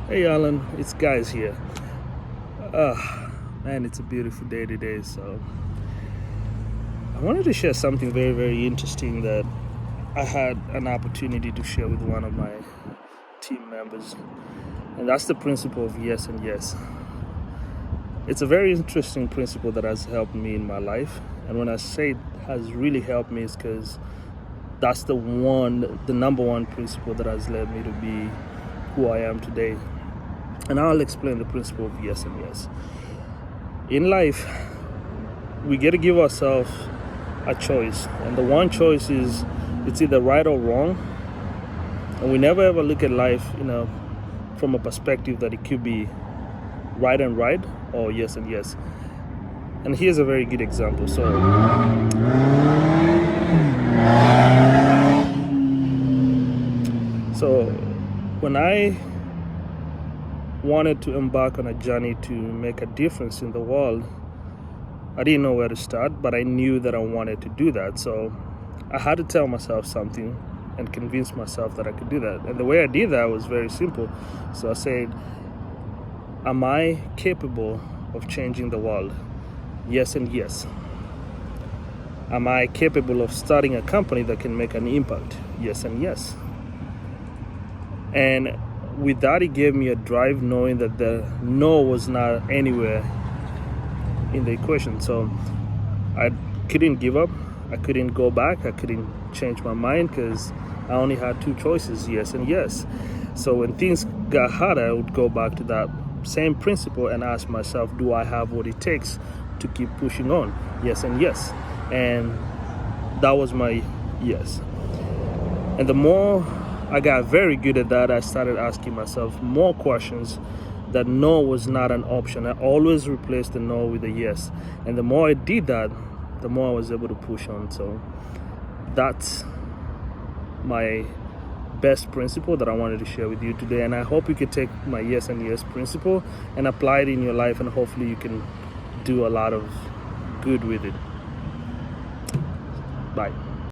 Hey Alan, it's Guys here. Man, it's a beautiful day today. So I wanted to share something very, very interesting that I had an opportunity to share with one of my team members, and that's the principle of yes and yes. It's a very interesting principle that has helped me in my life, and when I say it has really helped me, it's because that's the number one principle that has led me to be who I am today. And I'll explain the principle of yes and yes. In life, we get to give ourselves a choice, and the one choice is it's either right or wrong. And we never ever look at life, from a perspective that it could be right and right or yes and yes. And here's a very good example. So when I wanted to embark on a journey to make a difference in the world, I didn't know where to start, but I knew that I wanted to do that. So I had to tell myself something and convince myself that I could do that. And the way I did that was very simple. So I said, am I capable of changing the world? Yes and yes. Am I capable of starting a company that can make an impact? Yes and yes. And with that, it gave me a drive, knowing that the no was not anywhere in the equation. So I couldn't give up. I couldn't go back. I couldn't change my mind because I only had two choices, yes and yes. So when things got harder, I would go back to that same principle and ask myself, do I have what it takes to keep pushing on? Yes and yes. And that was my yes. And the more I got very good at that, I started asking myself more questions. That no was not an option. I always replaced the no with a yes. And the more I did that, the more I was able to push on. So that's my best principle that I wanted to share with you today. And I hope you can take my yes and yes principle and apply it in your life, and hopefully you can do a lot of good with it. Bye.